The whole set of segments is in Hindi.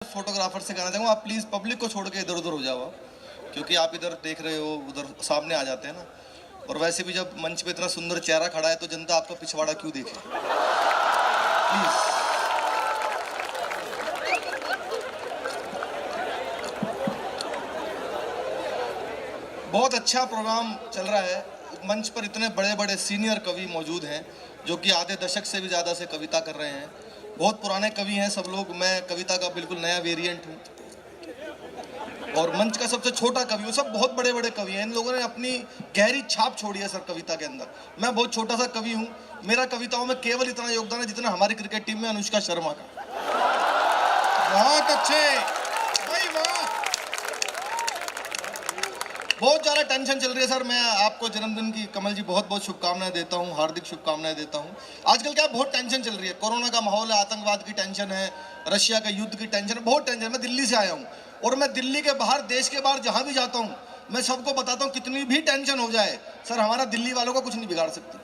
फोटोग्राफर से कहना चाहूँगा, आप प्लीज़ पब्लिक को छोड़ के इधर उधर हो जाओ आप, क्योंकि आप इधर देख रहे हो, उधर सामने आ जाते हैं ना। और वैसे भी जब मंच पे इतना सुंदर चेहरा खड़ा है तो जनता आपका पिछवाड़ा क्यों देखे, प्लीज़। बहुत अच्छा प्रोग्राम चल रहा है। मंच पर इतने बड़े बड़े सीनियर कवि मौजूद हैं जो कि आधे दशक से भी ज़्यादा से कविता कर रहे हैं। बहुत पुराने कवि हैं सब लोग, मैं कविता का बिल्कुल नया वेरिएंट हूँ और मंच का सबसे छोटा कवि हूँ। सब बहुत बड़े बड़े कवि हैं, इन लोगों ने अपनी गहरी छाप छोड़ी है सर कविता के अंदर। मैं बहुत छोटा सा कवि हूँ, मेरा कविताओं में केवल इतना योगदान है जितना हमारी क्रिकेट टीम में अनुष्का शर्मा का। बहुत अच्छे भाई, वाह। बहुत ज़्यादा टेंशन चल रही है सर। मैं आपको जन्मदिन की कमल जी बहुत बहुत शुभकामनाएं देता हूं, हार्दिक शुभकामनाएं देता हूं। आजकल क्या बहुत टेंशन चल रही है, कोरोना का माहौल है, आतंकवाद की टेंशन है, रशिया के युद्ध की टेंशन है, बहुत टेंशन। मैं दिल्ली से आया हूं और मैं दिल्ली के बाहर, देश के बाहर जहां भी जाता हूं, मैं सबको बताता हूं कितनी भी टेंशन हो जाए सर, हमारा दिल्ली वालों को कुछ नहीं बिगाड़ सकती।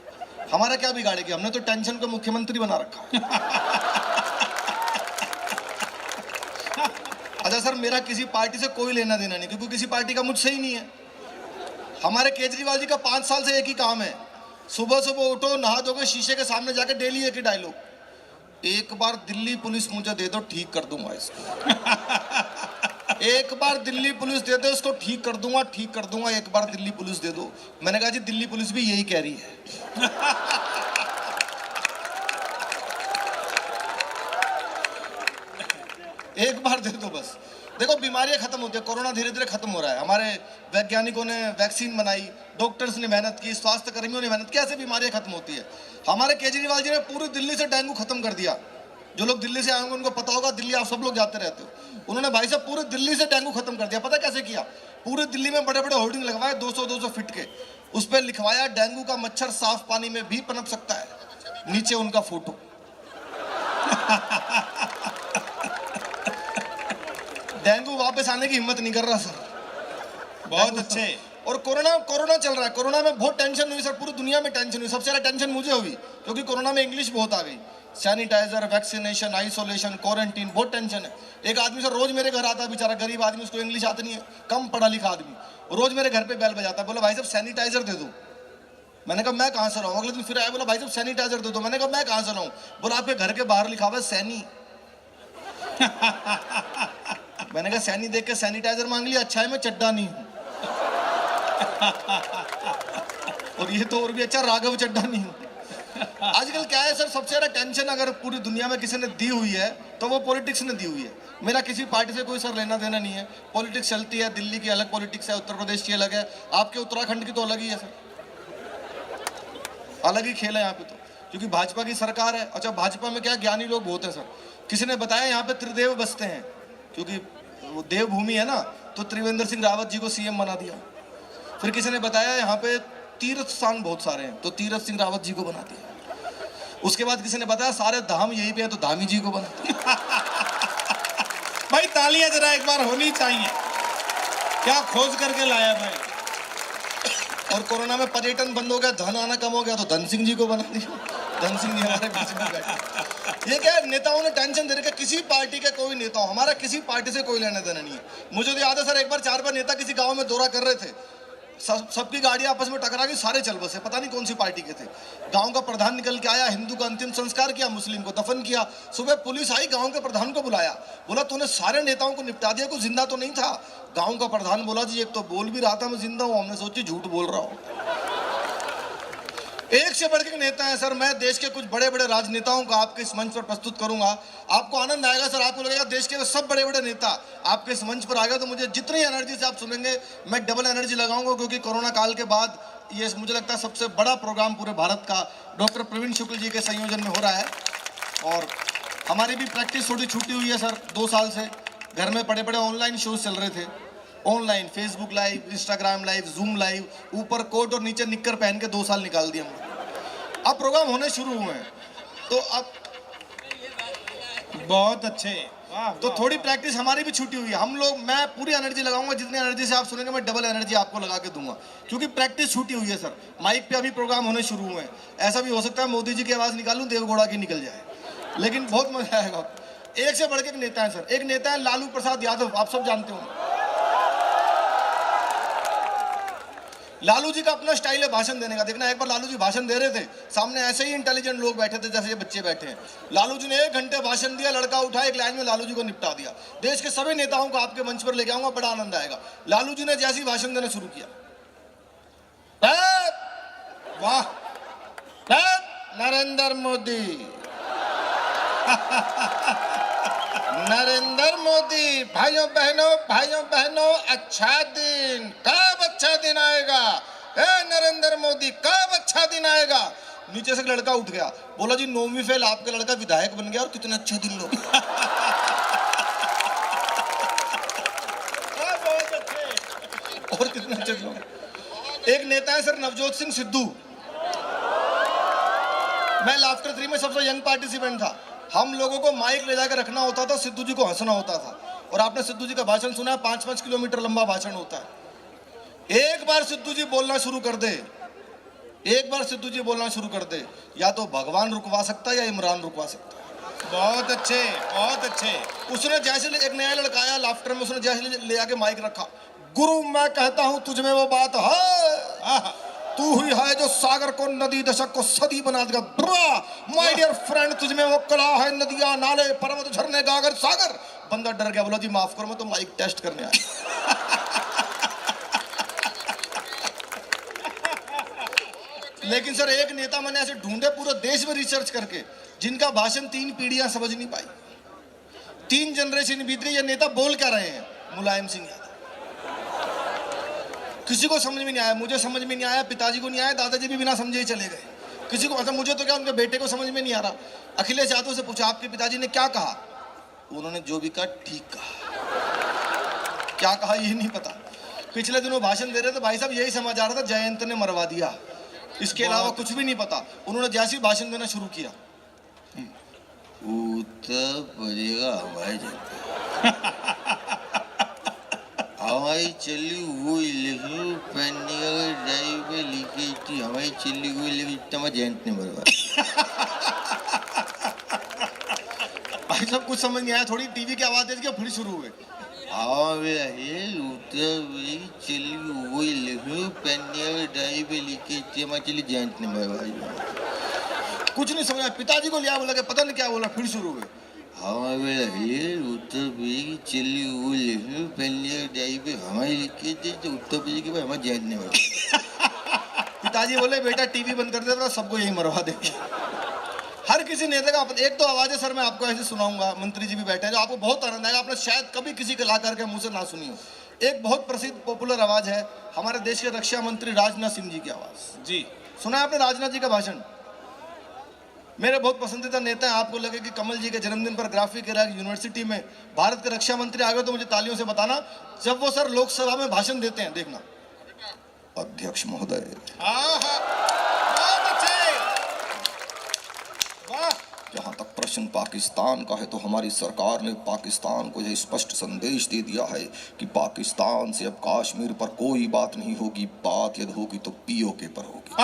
हमारा क्या बिगाड़ेगी, हमने तो टेंशन को मुख्यमंत्री बना रखा। अच्छा सर, मेरा किसी पार्टी से कोई लेना देना नहीं, क्योंकि किसी पार्टी का मुझसे ही नहीं है। हमारे केजरीवाल जी का 5 साल से एक ही काम है, सुबह सुबह उठो, नहा धोके शीशे के सामने जाके डेली एक ही डायलॉग, एक बार दिल्ली पुलिस मुझे दे दो, ठीक कर दूंगा इसको। एक बार दिल्ली पुलिस दे दो, इसको ठीक कर दूंगा, ठीक कर दूंगा, एक बार दिल्ली पुलिस दे दो। मैंने कहा जी दिल्ली पुलिस भी यही कह रही है। एक बार दे दो बस। देखो बीमारियां खत्म होती है, कोरोना धीरे धीरे खत्म हो रहा है। हमारे वैज्ञानिकों ने वैक्सीन बनाई, डॉक्टर्स ने मेहनत की, स्वास्थ्य कर्मियों ने मेहनत की, ऐसे बीमारियां खत्म होती है। हमारे केजरीवाल जी ने पूरी दिल्ली से डेंगू खत्म कर दिया। जो लोग दिल्ली से आए होंगे उनको पता होगा, दिल्ली आप सब लोग जाते रहते हो। उन्होंने भाई साहब पूरी दिल्ली से डेंगू खत्म कर दिया। पता कैसे किया? पूरी दिल्ली में बड़े बड़े होर्डिंग लगवाए 200-200 फीट के, उस पर लिखवाया डेंगू का मच्छर साफ पानी में भी पनप सकता है, नीचे उनका फोटो। डेंगू वापस आने की हिम्मत नहीं कर रहा सर। बहुत अच्छे। और कोरोना चल रहा है, कोरोना में बहुत टेंशन हुई सर, पूरी दुनिया में टेंशन हुई। सबसे ज्यादा टेंशन मुझे हुई क्योंकि कोरोना में इंग्लिश बहुत आ गई। सैनिटाइजर, वैक्सीनेशन, आइसोलेशन, क्वारंटीन, बहुत टेंशन है। एक आदमी सर रोज मेरे घर आता है, बेचारा गरीब आदमी, उसको इंग्लिश आती नहीं है, कम पढ़ा लिखा आदमी, रोज मेरे घर पे बेल बजाता है, बोला भाई साहब सैनिटाइजर दे दो। मैंने कहा मैं कहाँ से लाऊं? अगले दिन फिर आया, बोला भाई साहब सैनिटाइजर दे दो। मैंने कहा मैं कहाँ से लाऊं? बोला आपके घर के बाहर लिखा हुआ है सैनी। मैंने कहा सैनी देख के सैनिटाइजर मांग लिया, अच्छा है मैं चड्डा नहीं हूं। और ये तो और भी अच्छा, राघव चड्डा नहीं हूं। आजकल क्या है सर, सबसे ज्यादा टेंशन अगर पूरी दुनिया में किसी ने दी हुई है तो वो पॉलिटिक्स ने दी हुई है। मेरा किसी पार्टी से कोई सर लेना देना नहीं है। पॉलिटिक्स चलती है, दिल्ली की अलग पॉलिटिक्स है, उत्तर प्रदेश की अलग है, आपके उत्तराखंड की तो अलग ही है सर, अलग ही खेल है यहाँ पे तो, क्योंकि भाजपा की सरकार है। अच्छा भाजपा में क्या ज्ञानी लोग बहुत है सर। किसी ने बताया यहाँ पे त्रिदेव बसते हैं, क्योंकि वो देवभूमि है ना, तो त्रिवेंद्र सिंह रावत जी को सीएम बना दिया। फिर किसी ने बताया यहाँ पे तीर्थ स्थान बहुत सारे हैं, तो तीर्थ सिंह रावत जी को बना दिया। उसके बाद किसी ने बताया सारे धाम यहीं पे हैं, तो धामी जी को बना दिया। भाई तालियां जरा एक बार होनी चाहिए, क्या खोज करके लाया भाई। और कोरोना में पर्यटन बंद हो गया, धन आना कम हो गया, तो धन सिंह जी को बना दिया। धन सिंह जी हमारे बीच में बैठे। ये क्या है, नेताओं ने टेंशन दे रखा, किसी पार्टी के कोई नेता हो, हमारा किसी पार्टी से कोई लेना देना नहीं है। मुझे तो याद है सर, एक बार 4 नेता किसी गांव में दौरा कर रहे थे, सबकी गाड़ी आपस में टकरा गई, सारे चल बसे, पता नहीं कौन सी पार्टी के थे। गांव का प्रधान निकल के आया, हिंदू का अंतिम संस्कार किया, मुस्लिम को दफन किया। सुबह पुलिस आई, गांव के प्रधान को बुलाया, बोला तूने सारे नेताओं को निपटा दिया, कोई जिंदा तो नहीं था? गांव का प्रधान बोला जी एक तो बोल भी रहा था मैं जिंदा हूं, हमने सोची झूठ बोल रहा हूं। एक से बढ़ के नेता है सर। मैं देश के कुछ बड़े बड़े राजनेताओं का आपके इस मंच पर प्रस्तुत करूंगा, आपको आनंद आएगा सर। आपको लगेगा देश के सब बड़े बड़े नेता आपके इस मंच पर आ गए, तो मुझे जितनी एनर्जी से आप सुनेंगे मैं डबल एनर्जी लगाऊंगा, क्योंकि कोरोना काल के बाद ये मुझे लगता है सबसे बड़ा प्रोग्राम पूरे भारत का डॉक्टर प्रवीण शुक्ल जी के संयोजन में हो रहा है। और हमारी भी प्रैक्टिस थोड़ी छूटी हुई है सर, 2 साल से घर में बड़े बड़े ऑनलाइन शोज चल रहे थे, online Facebook live, Instagram live, zoom live, ऊपर कोट और नीचे निक्कर पहन के 2 साल निकाल दिए हमने। अब प्रोग्राम होने शुरू हुए हैं, तो अब बहुत अच्छे, वाह। तो थोड़ी प्रैक्टिस हमारी भी छूटी हुई है। हम लोग, मैं पूरी एनर्जी लगाऊंगा, जितनी एनर्जी से आप सुनेंगे मैं डबल एनर्जी आपको लगा के दूंगा, क्योंकि प्रैक्टिस छूटी हुई है सर। माइक पे अभी प्रोग्राम होने शुरू हुए हैं, ऐसा भी हो सकता है मोदी जी की आवाज़ निकालूं, देवगौड़ा की निकल जाए, लेकिन बहुत मजा आएगा। एक से बढ़ के एक नेता है सर। एक नेता है लालू प्रसाद यादव, आप सब जानते हो। लालू जी का अपना स्टाइल है भाषण देने का। देखना, एक बार लालू जी भाषण दे रहे थे, सामने ऐसे ही इंटेलिजेंट लोग बैठे थे जैसे ये बच्चे बैठे हैं। लालू जी ने 1 घंटे भाषण दिया, लड़का उठा एक लाइन में लालू जी को निपटा दिया। देश के सभी नेताओं को आपके मंच पर लेके आऊंगा, बड़ा आनंद आएगा। लालू जी ने जैसे ही भाषण देना शुरू किया, वाह, नरेंद्र मोदी नरेंद्र मोदी, भाइयों बहनों, अच्छा दिन, कब अच्छा दिन आएगा? नरेंद्र मोदी, कब अच्छा दिन आएगा? नीचे से एक लड़का उठ गया, बोला जी 9वीं फेल आपका लड़का विधायक बन गया, और कितने अच्छे दिन लोग। बहुत अच्छे, और कितने अच्छे दिन लोग। एक नेता है सर नवजोत सिंह सिद्धू। मैं लाफ्टर 3 में सबसे यंग पार्टिसिपेंट था। हम लोगों को माइक ले जाकर रखना होता था, सिद्धू जी को हंसना होता था। और आपने सिद्धू जी का भाषण सुना है, 5-5 किलोमीटर लंबा भाषण होता है। एक बार सिद्धू जी बोलना शुरू कर दे, या तो भगवान रुकवा सकता है या इमरान रुकवा सकता है। बहुत अच्छे, बहुत अच्छे। उसने जैसे एक नया लड़का आया लाफ्टर में, उसने जैसे ले आके माइक रखा, गुरु मैं कहता हूं तुझमें वो बात है, तू ही है जो सागर को नदी, दशक को सदी बना देगा। माय डियर फ्रेंड, तुझमें वो कला है, नदियां, नाले, पर्वत, झरने, गागर, सागर। बंदा डर गया, बोला जी माफ करो, मैं तो माइक टेस्ट करने आया। लेकिन सर एक नेता मैंने ऐसे ढूंढे पूरे देश में रिसर्च करके, जिनका भाषण 3 पीढ़ियां समझ नहीं पाई। 3 जनरेशन बीत गई, ये नेता बोल क्या रहे हैं? मुलायम सिंह यादव। किसी को समझ में नहीं आया, मुझे समझ में नहीं आया, पिताजी को नहीं आया, दादाजी भी बिना समझे ही चले गए। किसी को, मतलब मुझे तो क्या, उनके बेटे को समझ में नहीं आ रहा। अखिलेश यादव से पूछा आपके पिताजी ने क्या कहा? उन्होंने जो भी कहा ठीक कहा, क्या कहा ये नहीं पता। पिछले दिनों भाषण दे रहे थे, भाई साहब यही समझ आ रहा था जयंत ने मरवा दिया, इसके अलावा कुछ भी नहीं पता। उन्होंने जैसे ही भाषण देना शुरू किया, उत्तर पड़ेगा हमारी जनता, हमारी चली हुई लिखी पेंडिंग ड्राइव पे लीकेज थी, हमारी चली हुई लिखी जयंत ने मरवा। भाई सब कुछ समझ नहीं आया, थोड़ी टीवी की आवाज दे दी, फिर शुरू हुए, चली हुई लिखी पेंडिंग ड्राइव पे लीकेज थी, हमारी चली जयंत ने मरवा। कुछ नहीं समझा, पिताजी को लिया, बोला कि पता नहीं क्या बोला, फिर शुरू हुए, उत्तर प्रदेश चली हुई हमारी उत्तर प्रदेश के हमारे जैन ने पिताजी बोले बेटा टीवी बंद कर दे, सबको यही मरवा देंगे। हर किसी नेता का एक तो आवाज है सर, मैं आपको ऐसे सुनाऊंगा, मंत्री जी भी बैठे हैं, जो आपको बहुत आनंद आएगा, आपने शायद कभी किसी कलाकार के मुंह से ना सुनी हो। एक बहुत प्रसिद्ध पॉपुलर आवाज है हमारे देश के रक्षा मंत्री राजनाथ सिंह जी की आवाज। जी सुना है आपने राजनाथ जी का भाषण? मेरे बहुत पसंदीदा नेता हैं। आपको लगे कि कमल जी के जन्मदिन पर ग्राफिक यूनिवर्सिटी में भारत के रक्षा मंत्री आ गए तो मुझे तालियों से बताना, जब वो सर लोकसभा में भाषण देते हैं, देखना, अध्यक्ष महोदय, जहां तक प्रश्न पाकिस्तान का है तो हमारी सरकार ने पाकिस्तान को यह स्पष्ट संदेश दे दिया है कि पाकिस्तान से अब कश्मीर पर कोई बात नहीं होगी, बात यदि होगी तो पीओके पर होगी,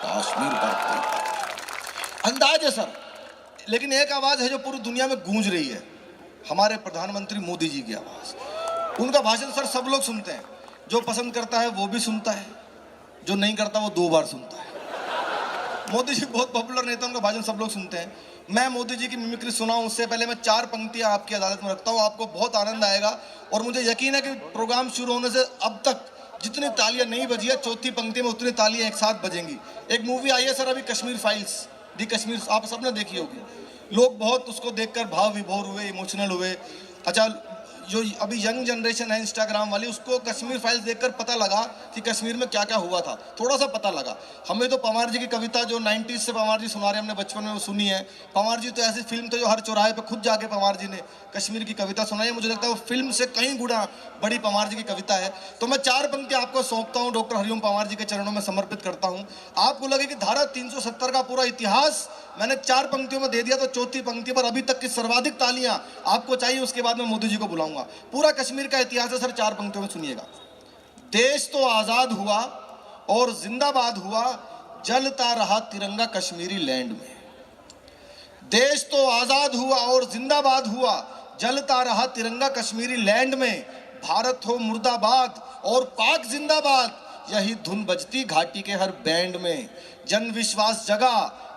कश्मीर पर। अंदाज है सर, लेकिन एक आवाज है जो पूरी दुनिया में गूंज रही है, हमारे प्रधानमंत्री मोदी जी की आवाज। उनका भाषण सर सब लोग सुनते हैं, जो पसंद करता है वो भी सुनता है, जो नहीं करता वो 2 बार सुनता है। मोदी जी बहुत पॉपुलर नेता, उनका भाषण सब लोग सुनते हैं। मैं मोदी जी की मिमिक्री सुनाऊं उससे पहले मैं 4 पंक्तियां आपकी अदालत में रखता हूं, आपको बहुत आनंद आएगा। और मुझे यकीन है कि प्रोग्राम शुरू होने से अब तक जितनी तालियां नहीं बजी है, 4थी पंक्ति में उतनी तालियां एक साथ बजेंगी। एक मूवी आई है सर अभी, कश्मीर फाइल्स, दी कश्मीर, आप सबने देखी होगी। लोग बहुत उसको देखकर भाव विभोर हुए, इमोशनल हुए। अच्छा, जो अभी यंग जनरेशन है इंस्टाग्राम वाली, उसको कश्मीर फाइल्स देखकर पता लगा कि कश्मीर में क्या क्या हुआ था, थोड़ा सा पता लगा। हमें तो पवार जी की कविता जो 90s से पवार जी सुना रहे, हमने बचपन में वो सुनी है। पवार जी तो ऐसी फिल्म थे जो हर चौराहे पे खुद जाके पवार जी ने कश्मीर की कविता सुनाई है। मुझे लगता है वो फिल्म से कहीं गुना बड़ी पवार जी की कविता है। तो मैं 4 पंक्ति आपको सौंपता हूँ, डॉक्टर हरिओम पवार जी के चरणों में समर्पित करता हूँ। आपको लगे कि धारा 370 का पूरा इतिहास मैंने 4 पंक्तियों में दे दिया, तो 4थी पंक्ति पर अभी तक की सर्वाधिक तालियां आपको चाहिए, उसके बाद मैं मोदी जी को बुलाऊंगा। पूरा कश्मीर का इतिहास है सर, 4 पंक्तियों में सुनिएगा। देश तो आजाद हुआ और जिंदाबाद हुआ, जलता रहा तिरंगा कश्मीरी लैंड में। देश तो आजाद हुआ और जिंदाबाद हुआ, जलता रहा तिरंगा कश्मीरी लैंड में। भारत हो मुर्दाबाद और पाक जिंदाबाद, यही धुन बजती घाटी के हर बैंड में। जन विश्वास जगा,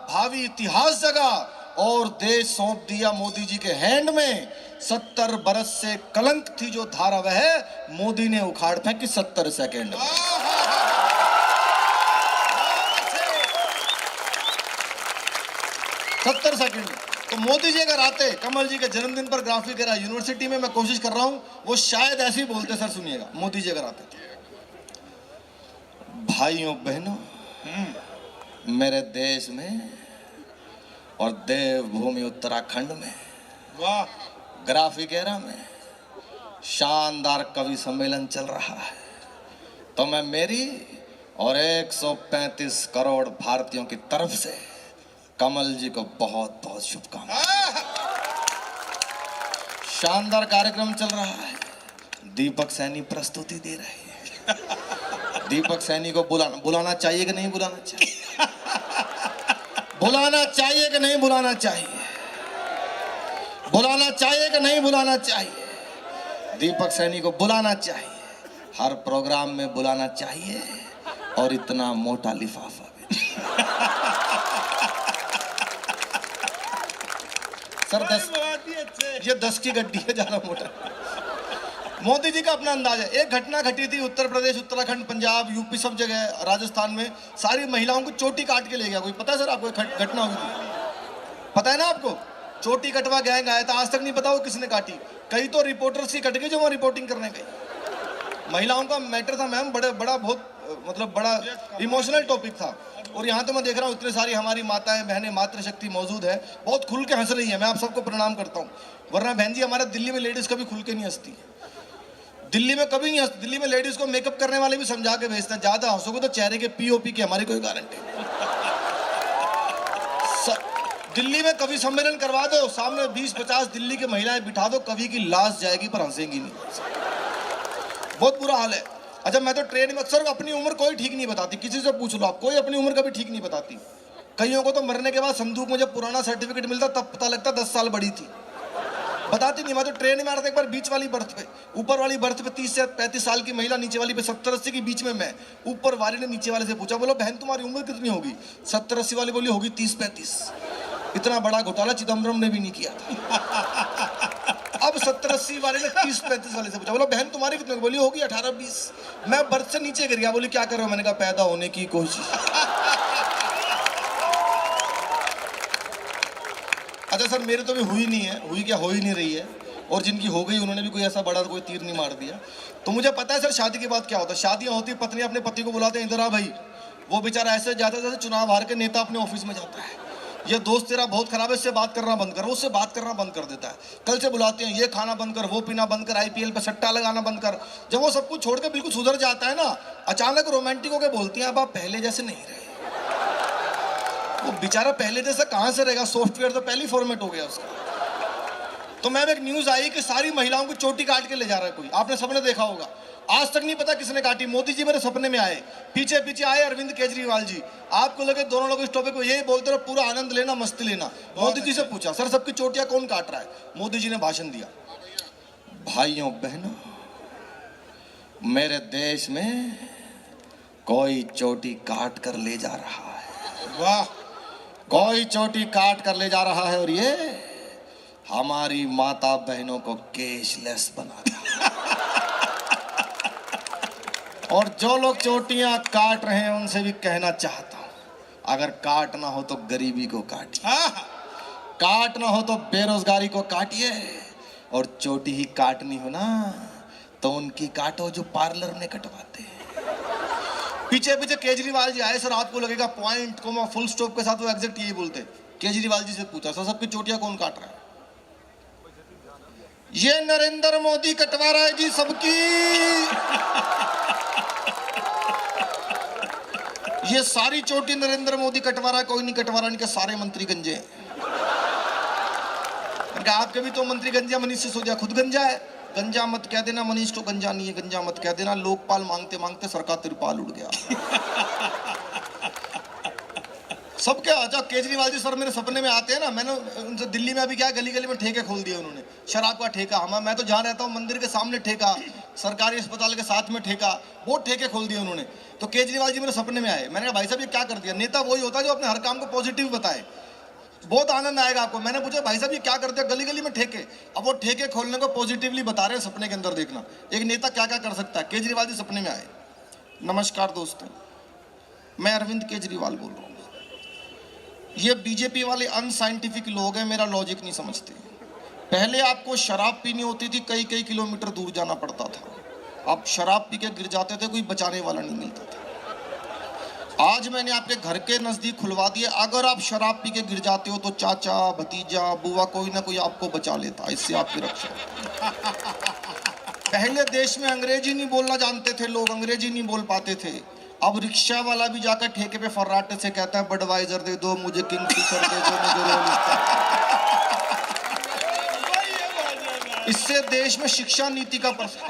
भावी इतिहास जगा और देश सौंप दिया मोदी जी के हैंड में। 70 बरस से कलंक थी जो धारा वह मोदी ने उखाड़ फेंकी 70 सेकेंड में। 70 सेकंड में। तो मोदी जी अगर आते कमल जी के जन्मदिन पर ग्राफिक एरा यूनिवर्सिटी में, मैं कोशिश कर रहा हूं, वो शायद ऐसे ही बोलते। सर सुनिएगा, मोदी जी अगर आते थे, भाइयों बहनों, मेरे देश में और देवभूमि उत्तराखंड में, वाह, ग्राफिक एरा में शानदार कवि सम्मेलन चल रहा है। तो मैं मेरी और 135 करोड़ भारतीयों की तरफ से कमल जी को बहुत बहुत शुभकामनाएं। शानदार कार्यक्रम चल रहा है। दीपक सैनी प्रस्तुति दे रहे हैं। दीपक सैनी को बुलाना चाहिए कि नहीं बुलाना चाहिए? बुलाना चाहिए कि नहीं बुलाना चाहिए? बुलाना चाहिए कि नहीं बुलाना चाहिए? दीपक सैनी को बुलाना चाहिए, हर प्रोग्राम में बुलाना चाहिए और इतना मोटा लिफाफा भी। सर 10 की गड्डी है, ज्यादा मोटा। मोदी जी का अपना अंदाज है। एक घटना घटी थी उत्तर प्रदेश, उत्तराखंड, पंजाब, यूपी, सब जगह, राजस्थान में सारी महिलाओं को चोटी काट के ले गया कोई। पता है सर आपको? घटना हुई थी, पता है ना आपको? चोटी कटवा गैंग आया था, आज तक नहीं पता वो किसने काटी। कई तो रिपोर्टर्स की कट गई जो वहाँ रिपोर्टिंग करने गई। महिलाओं का मैटर था मैम, बड़ा बहुत मतलब बड़ा इमोशनल टॉपिक था। और यहाँ तो मैं देख रहा हूँ इतने सारी हमारी माताएं बहनें, मातृशक्ति मौजूद है, बहुत खुल के हंस रही है। मैं आप सबको प्रणाम करता हूँ। वरना बहन जी, हमारे दिल्ली में लेडीज कभी खुल के नहीं हंसती। दिल्ली में कभी नहीं हंसती। दिल्ली में लेडीज को मेकअप करने वाले भी समझा के भेजते हैं, ज्यादा हंसोगे तो चेहरे के पीओपी की हमारी कोई गारंटी। दिल्ली में कवि सम्मेलन करवा दो, सामने 20-50 दिल्ली की महिलाएं बिठा दो, कवि की लाश जाएगी पर हंसेंगी नहीं। बहुत बुरा हाल है। अच्छा, मैं तो ट्रेन में अक्सर अपनी उम्र कोई ठीक नहीं बताती, किसी से पूछ लो आप, कोई अपनी उम्र कभी ठीक नहीं बताती। कईयों को तो मरने के बाद संदूक में जब पुराना सर्टिफिकेट मिलता तब पता लगता 10 साल बड़ी थी। बताती नहीं। मैं तो ट्रेन में आ रहा था एक बार, बीच वाली बर्थ पे, ऊपर वाली बर्थ पे 30 से 35 साल की महिला, नीचे वाली पे 70-80 के बीच में मैं। ऊपर वाले ने नीचे वाले से पूछा, बोलो बहन तुम्हारी उम्र कितनी होगी? 70-80 वाली बोली होगी 30-35। इतना बड़ा घोटाला चिदम्बरम ने भी नहीं किया था। अब 70-80 वाले ने 30-35 वाले से पूछा, बोलो बहन तुम्हारी कितनी होगी? बोली होगी 18-20। मैं बर्थ से नीचे गिर गया। बोली क्या कर रहे हो? मैंने कहा पैदा होने की कोशिश। अच्छा सर, मेरे तो भी हुई नहीं है, हुई क्या हो ही नहीं रही है। और जिनकी हो गई उन्होंने भी कोई ऐसा बड़ा कोई तीर नहीं मार दिया। तो मुझे पता है सर शादी के बाद क्या होता है। शादियां होती, पत्नी अपने पति को बुलाते हैं, इधर आ भाई। वो बेचारा ऐसे जाता है जैसे चुनाव हार के नेता अपने ऑफिस में जाता है। ये दोस्त तेरा बहुत खराब है, इससे बात करना बंद कर। उससे बात करना बंद कर देता है। कल से बुलाते हैं, ये खाना बंद कर, वो पीना बंद कर, IPL पे सट्टा लगाना बंद कर। जब वो सब कुछ छोड़ के बिल्कुल सुधर जाता है ना, अचानक रोमांटिक होकर बोलती हैं अब आप पहले जैसे नहीं रहे। वो बेचारा पहले जैसा कहां से रहेगा? सॉफ्टवेयर तो पहले ही फॉर्मेट हो गया उसका। तो मैम एक न्यूज आई कि सारी महिलाओं को चोटी काट के ले जा रहा है कोई। आपने सबने देखा होगा। आज तक नहीं पता किसने काटी। मोदी जी मेरे सपने में आए, पीछे पीछे आए अरविंद केजरीवाल जी। आपको लगे दोनों लोग इस टॉपिक को यही बोलते रहो, पूरा आनंद लेना, मस्ती लेना। मोदी जी से पूछा, सर सबकी चोटियां कौन काट रहा है? मोदी जी ने भाषण दिया, भाइयों बहनों, मेरे देश में कोई चोटी काट कर ले जा रहा है। वाह, कोई चोटी काट कर ले जा रहा है और ये हमारी माता बहनों को केशलेस बना दिया। और जो लोग चोटियां काट रहे हैं उनसे भी कहना चाहता हूं, अगर काटना हो तो गरीबी को काटिए, काटना हो तो बेरोजगारी को काटिए, और चोटी ही काटनी हो ना तो उनकी काटो जो पार्लर में कटवाते हैं। पीछे पीछे केजरीवाल जी आए। सर आपको लगेगा पॉइंट कोमा फुल स्टॉप के साथ वो एग्जैक्ट यही बोलते। केजरीवाल जी से पूछा, सर सबकी चोटियां कौन काट रहा है? ये नरेंद्र मोदी कटवा रहा है जी सबकी। ये सारी चोटी नरेंद्र मोदी कटवा रहा है, कोई नहीं कटवा रहा। इनके सारे मंत्री गंजे हैं। इनका आपके भी तो मंत्री गंजा, मनीष सिसोदिया खुद गंजा है। गंजा मत कह देना मनीष को, गंजा नहीं है, गंजा मत कह देना। लोकपाल मांगते मांगते सरकार तिरपाल उड़ गया। सबके अच्छा केजरीवाल जी सर मेरे सपने में आते हैं ना। मैंने उनसे दिल्ली में अभी क्या गली गली में ठेके खोल दिए उन्होंने, शराब का ठेका। मैं तो जहाँ रहता हूँ मंदिर के सामने ठेका, सरकारी अस्पताल के साथ में ठेका, बहुत ठेके खोल दिए उन्होंने। तो केजरीवाल जी मेरे सपने में आए। मैंने कहा भाई साहब ये क्या कर दिया। नेता वही होता है जो अपने हर काम को पॉजिटिव बताए, बहुत आनंद आएगा आपको। मैंने पूछा भाई साहब ये क्या कर दिया, गली गली में ठेके। अब वो ठेके खोलने को पॉजिटिवली बता रहे हैं सपने के अंदर। देखना एक नेता क्या क्या कर सकता है। केजरीवाल जी सपने में आए। नमस्कार दोस्तों, मैं अरविंद केजरीवाल बोल रहा हूँ। ये बीजेपी वाले अनसाइंटिफिक लोग हैं, मेरा लॉजिक नहीं समझते। पहले आपको शराब पीनी होती थी, कई कई किलोमीटर दूर जाना पड़ता था। आप शराब पी के गिर जाते थे, कोई बचाने वाला नहीं मिलता था। आज मैंने आपके घर के नजदीक खुलवा दिए। अगर आप शराब पी के गिर जाते हो तो चाचा, भतीजा, बुआ, कोई ना कोई आपको बचा लेता। इससे आपकी रक्षा। पहले देश में अंग्रेजी नहीं बोलना जानते थे लोग, अंग्रेजी नहीं बोल पाते थे। अब रिक्शा वाला भी जाकर ठेके पे फर्राटे से कहता है बडवाइजर दे दो मुझे, किंगफिशर दे दो मुझे, रोल स्टार। इससे देश में शिक्षा नीति का प्रसार।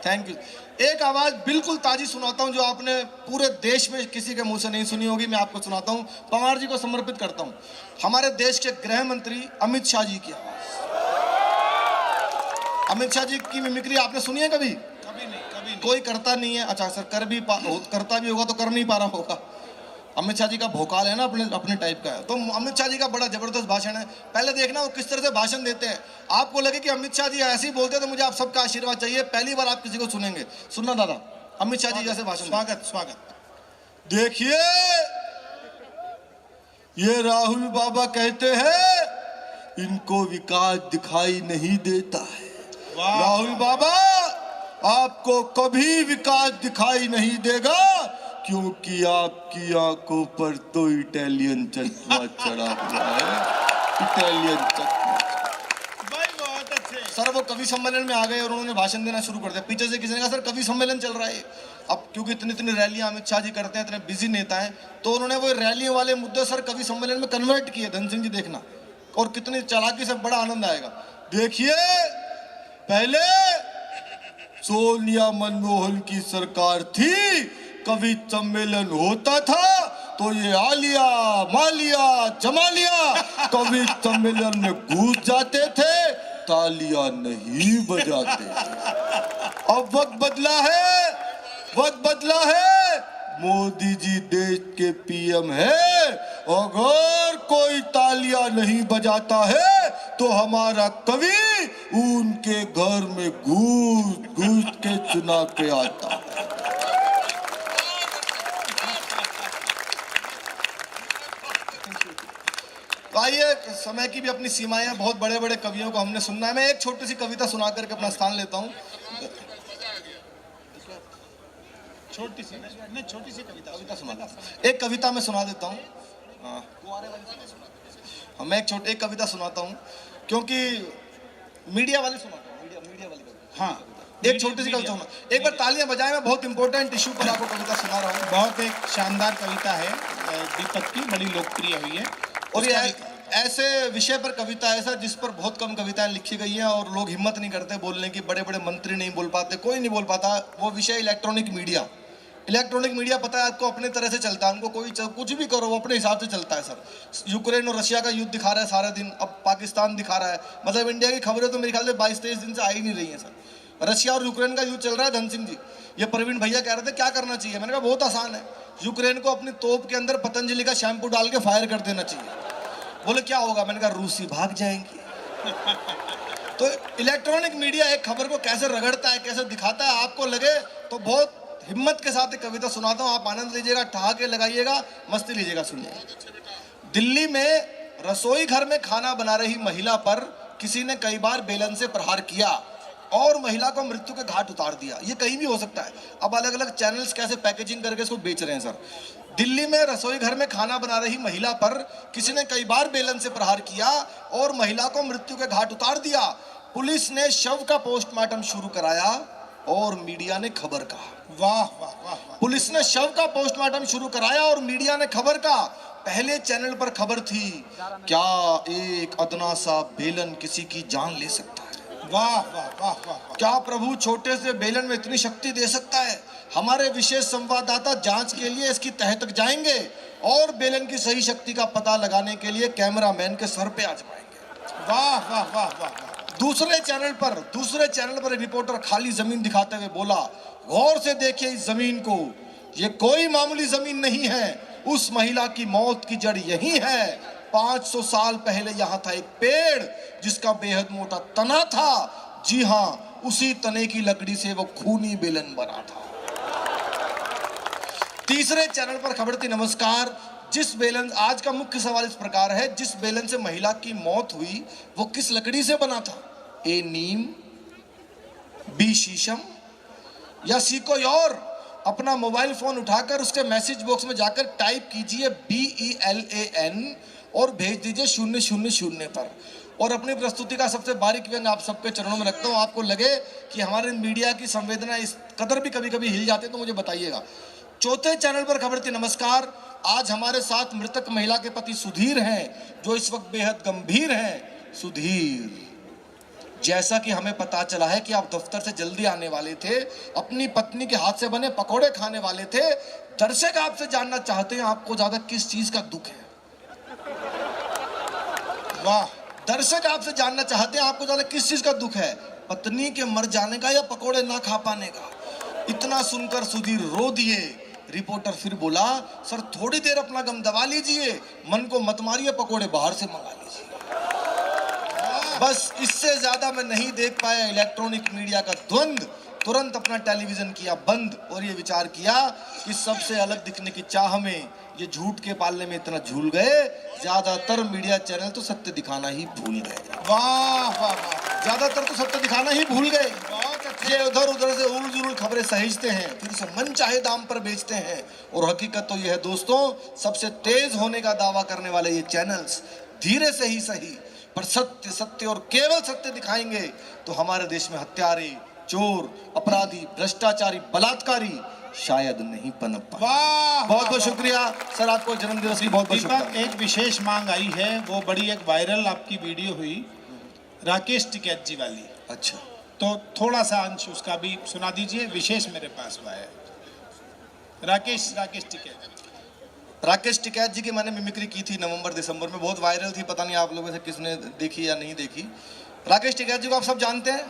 Thank you. एक आवाज बिल्कुल ताजी सुनाता हूं जो आपने पूरे देश में किसी के मुंह से नहीं सुनी होगी। मैं आपको सुनाता हूं, पवार जी को समर्पित करता हूं। हमारे देश के गृह मंत्री अमित शाह जी की आवाज। अमित शाह जी की मिमिक्री आपने सुनी है कभी? कभी नहीं। कोई करता नहीं है। अच्छा सर करता भी होगा तो कर नहीं पा रहा होगा। अमित शाह जी का भोकाल है ना, अपने टाइप का है। तो अमित शाह जी का बड़ा जबरदस्त भाषण है। पहले देखना वो किस तरह से भाषण देते हैं। आपको लगे कि अमित शाह जी ऐसे ही बोलते हैं तो मुझे आप सबका आशीर्वाद चाहिए। पहली बार आप किसी को सुनेंगे, सुनना दादा, अमित शाह जी जैसे भाषण। स्वागत। देखिए ये राहुल बाबा कहते हैं इनको विकास दिखाई नहीं देता है। राहुल बाबा आपको कभी विकास दिखाई नहीं देगा क्योंकि आपकी आंखों पर तो इटालियन चश्मा चढ़ा हुआ है। इटालियन चश्मा। भाई बहुत अच्छे। सर वो कवि सम्मेलन में आ गए और उन्होंने भाषण देना शुरू कर दिया। पीछे से किसी ने कहा सर कवि सम्मेलन चल रहा है। अब क्योंकि इतनी रैलियां अमित शाह जी करते हैं, इतने बिजी नेता हैं, तो उन्होंने वो रैलियों वाले मुद्दे सर कवि सम्मेलन में कन्वर्ट किए। धन सिंह जी देखना, और कितनी चालाकी से, बड़ा आनंद आएगा। देखिए पहले सोनिया मनमोहन की सरकार थी, कवि सम्मेलन होता था तो ये आलिया मालिया जमालिया कवि सम्मेलन में घुस जाते थे, तालियां नहीं बजाते। अब वक्त बदला है, वक्त बदला है। मोदी जी देश के पीएम है। अगर कोई तालियां नहीं बजाता है तो हमारा कवि उनके घर में घूस घूस के चुना के आता है। आइए, समय की भी अपनी सीमाएं हैं। बहुत बड़े बड़े कवियों को हमने सुनना है। मैं एक छोटी सी कविता सुना करके अपना स्थान लेता हूँ। छोटी सी कविता सुना, एक कविता मैं सुना देता हूँ। मैं एक कविता सुनाता हूँ क्योंकि मीडिया वाले सुनाता हूँ। मीडिया वाली कविता। हाँ, एक छोटी सी कविता सुना। एक बार तालियां बजाएं। मैं बहुत इंपॉर्टेंट इशू पर आपको कविता सुना रहा हूँ। बहुत एक शानदार कविता है दीपक की, बड़ी लोकप्रिय हुई है। और ये ऐसे विषय पर कविता है सर जिस पर बहुत कम कविताएं लिखी गई हैं और लोग हिम्मत नहीं करते बोलने की। बड़े बड़े मंत्री नहीं बोल पाते, कोई नहीं बोल पाता। वो विषय इलेक्ट्रॉनिक मीडिया। इलेक्ट्रॉनिक मीडिया पता है आपको अपने तरह से चलता है। उनको कोई कुछ भी करो वो अपने हिसाब से चलता है सर। यूक्रेन और रशिया का युद्ध दिखा रहा है सारे दिन, अब पाकिस्तान दिखा रहा है। मतलब इंडिया की खबरें तो मेरे ख्याल से 22-23 दिन से आ ही नहीं रही हैं सर। रशिया और यूक्रेन का युद्ध चल रहा है। धन सिंह जी, ये प्रवीण भैया कह रहे थे क्या करना चाहिए। मैंने कहा बहुत आसान है, यूक्रेन को अपनी तोप के अंदर पतंजलि का शैम्पू डाल के फायर कर देना चाहिए। बोले क्या होगा, मैंने कहा रूसी भाग जाएंगे। तो इलेक्ट्रॉनिक मीडिया एक खबर को कैसे रगड़ता है, कैसे दिखाता है, आपको लगे तो बहुत हिम्मत के साथ एक कविता सुनाता हूं। आप आनंद लीजिएगा, ठहाके लगाइएगा, मस्ती लीजिएगा, सुनिए। दिल्ली में रसोई घर में खाना बना रही महिला पर किसी ने कई बार बेलन से प्रहार किया और महिला को मृत्यु के घाट उतार दिया। ये कहीं भी हो सकता है। अब अलग अलग चैनल्स कैसे पैकेजिंग करके इसको बेच रहे हैं सर। दिल्ली में रसोई घर में खाना बना रही महिला पर किसी ने कई बार बेलन से प्रहार किया और महिला को मृत्यु के घाट उतार दिया। पुलिस ने शव का पोस्टमार्टम शुरू कराया और मीडिया ने खबर कहा। वाह वाह वाह वाह। पुलिस ने शव का पोस्टमार्टम शुरू कराया और मीडिया ने खबर कहा। पहले चैनल पर खबर थी, क्या एक अदना सा बेलन किसी की जान ले सकता है। वाह वाह वाह वाह। क्या प्रभु छोटे से बेलन में इतनी शक्ति दे सकता है। हमारे विशेष संवाददाता जांच के लिए इसकी तह तक जाएंगे और बेलन की सही शक्ति का पता लगाने के लिए कैमरामैन के सर पे आजमाएंगे। वाह वाह वाह वाह। दूसरे चैनल पर रिपोर्टर खाली जमीन दिखाते हुए बोला, गौर से देखिए इस जमीन को, ये कोई मामूली जमीन नहीं है। उस महिला की मौत की जड़ यही है। 500 साल पहले यहाँ था एक पेड़ जिसका बेहद मोटा तना था। जी हाँ, उसी तने की लकड़ी से वो खूनी बेलन बना था। तीसरे चैनल पर खबर थी, नमस्कार, जिस बेलन, आज का मुख्य सवाल इस प्रकार है, जिस बेलन से महिला की मौत हुई वो किस लकड़ी से बना था? ए नीम, बी शीशम या सी कोई और? अपना मोबाइल फोन उठाकर उसके मैसेज बॉक्स में जाकर टाइप कीजिए BELAN और भेज दीजिए 000 पर। और अपनी प्रस्तुति का सबसे बारीक व्यंग आप सबके चरणों में रखता हूँ। आपको लगे कि हमारे मीडिया की संवेदना इस कदर भी कभी कभी हिल जाती है तो मुझे बताइएगा। चौथे चैनल पर खबर थी, नमस्कार, आज हमारे साथ मृतक महिला के पति सुधीर हैं जो इस वक्त बेहद गंभीर हैं। सुधीर, जैसा कि हमें पता चला है कि आप दफ्तर से जल्दी आने वाले थे, अपनी पत्नी के हाथ से बने पकौड़े खाने वाले थे। दर्शक आपसे जानना चाहते हैं आपको ज्यादा किस चीज का दुख है? वाह, दर्शक आपसे जानना चाहते हैं आपको ज्यादा किस चीज का दुख है, पत्नी के मर जाने का या पकौड़े ना खा पाने का? इतना सुनकर सुधीर रो दिए। रिपोर्टर फिर बोला, सर थोड़ी देर अपना गम दबा लीजिए, मन को मत मारिए, पकौड़े बाहर से मंगा लीजिए। बस इससे ज्यादा मैं नहीं देख पाया इलेक्ट्रॉनिक मीडिया का द्वंद। तुरंत अपना टेलीविजन किया बंद और ये विचार किया कि सबसे अलग दिखने की चाह में ये झूठ के पालने में इतना झूल गए, ज्यादातर मीडिया चैनल तो सत्य दिखाना ही भूल गए। वाह वाह वाह, ज्यादातर तो सत्य दिखाना ही भूल गए। बहुत अच्छे। ये उधर उधर से उल जुल खबरें सहेजते हैं, फिर उसे मन चाहे दाम पर बेचते हैं। और हकीकत तो यह है दोस्तों, सबसे तेज होने का दावा करने वाले ये चैनल्स धीरे से ही सही पर सत्य सत्य और केवल सत्य दिखाएंगे तो हमारे देश में हत्यारे, चोर, अपराधी, भ्रष्टाचारी, बलात्कारी शायद नहीं पनप पाए। वाह, बहुत बहुत शुक्रिया सर, आपको जन्मदिवस की बहुत बहुत दीपक, शुभकामनाएं। एक विशेष मांग आई है, वो बड़ी एक वायरल आपकी वीडियो हुई राकेश टिकैत जी वाली, अच्छा, तो थोड़ा सा अंश उसका भी सुना दीजिए। विशेष मेरे पास हुआ है। राकेश टिकैत जी की मैंने मिमिक्री की थी नवंबर दिसंबर में, बहुत वायरल थी। पता नहीं आप लोगों से किसने देखी या नहीं देखी। राकेश टिकैत जी को आप सब जानते हैं,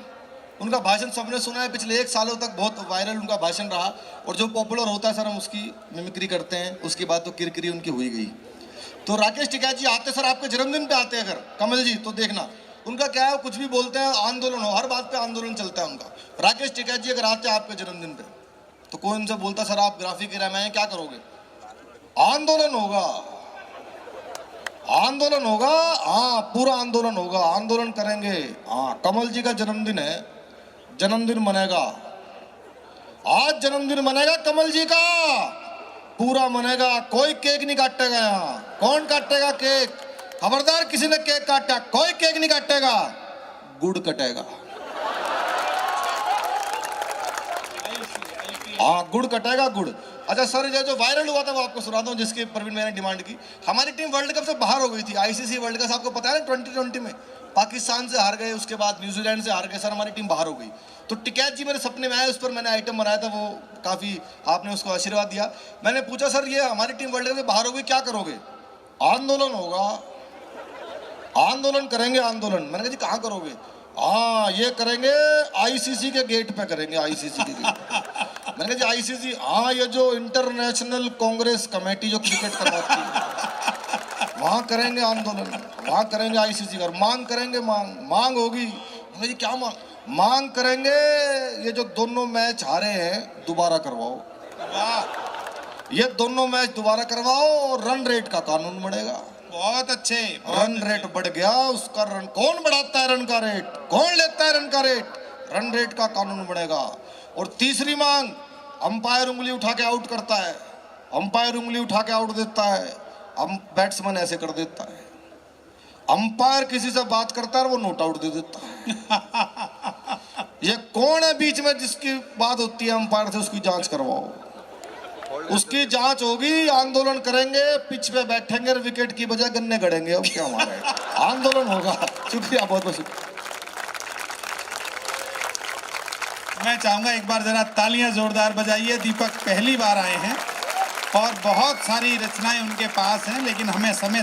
उनका भाषण सबने सुना है। पिछले 1 सालों तक बहुत वायरल उनका भाषण रहा और जो पॉपुलर होता है सर हम उसकी मिमिक्री करते हैं, उसके बाद तो किरकिरी उनकी हुई गई। तो राकेश टिकैत जी आते सर आपके जन्मदिन पे आते अगर कमल जी तो देखना उनका क्या है, कुछ भी बोलते हैं, आंदोलन हो, हर बात पे आंदोलन चलता है उनका। राकेश टिकैत जी अगर आते आपके जन्मदिन पे तो कोई उनसे बोलता सर आप ग्राफिक एरिया में आए, क्या करोगे? आंदोलन होगा, आंदोलन होगा, हाँ पूरा आंदोलन होगा, आंदोलन करेंगे। हाँ, कमल जी का जन्मदिन है, जन्मदिन मनेगा, आज जन्मदिन मनेगा कमल जी का, पूरा मनेगा, कोई केक नहीं काटेगा। यहाँ कौन काटेगा केक? खबरदार किसी ने केक काटा, कोई केक नहीं काटेगा, गुड़ कटेगा। हाँ गुड़ कटेगा, गुड़। अच्छा सर, ये जो वायरल हुआ था वो आपको सुनाता हूँ, जिसकी प्रवीण मैंने डिमांड की। हमारी टीम वर्ल्ड कप से बाहर हो गई थी, ICC वर्ल्ड कप आपको पता है ना, 2020 में पाकिस्तान से हार गए, उसके बाद न्यूजीलैंड से हार गए सर, हमारी टीम बाहर हो गई। तो टिकैत जी मेरे सपने में आए, उस पर मैंने आइटम बनाया था, वो काफ़ी आपने उसको आशीर्वाद दिया। मैंने पूछा सर ये हमारी टीम वर्ल्ड कप से बाहर हो गई, क्या करोगे? आंदोलन होगा, आंदोलन करेंगे, आंदोलन। मैंने कहा जी कहाँ करोगे? हाँ ये करेंगे ICC के गेट पे करेंगे, ICC के गेट। मैंने कहा जी ICC, हाँ ये जो इंटरनेशनल कांग्रेस कमेटी जो क्रिकेट करवाती है वहाँ करेंगे आंदोलन, वहाँ करेंगे ICC का। मांग करेंगे, मांग होगी। मैंने जी क्या मांग करेंगे? ये जो दोनों मैच हारे हैं दोबारा करवाओ। वाह, ये दोनों मैच दोबारा करवाओ और रन रेट का कानून बढ़ेगा। बहुत अच्छे, रन रेट बढ़ गया, उसका रन कौन बढ़ाता है? रन का रेट कौन लेता है? रन का रेट, रन रेट का कानून बढ़ेगा। और तीसरी मांग, अंपायर उंगली उठा के आउट करता है, अंपायर उंगली उठा के आउट देता है, बैट्समैन ऐसे कर देता है, अंपायर किसी से बात करता है वो नोट आउट दे देता है। ये कौन है बीच में जिसकी बात होती है अंपायर से? उसकी जांच करवाओ, उसकी जांच होगी, आंदोलन करेंगे, पिच पे बैठेंगे, विकेट की बजाय गन्ने गड़ेंगे। अब क्या हमारा है? आंदोलन होगा। शुक्रिया, बहुत बहुत शुक्रिया। मैं चाहूंगा एक बार जरा तालियां जोरदार बजाइए। दीपक पहली बार आए हैं और बहुत सारी रचनाएं उनके पास हैं, लेकिन हमें समय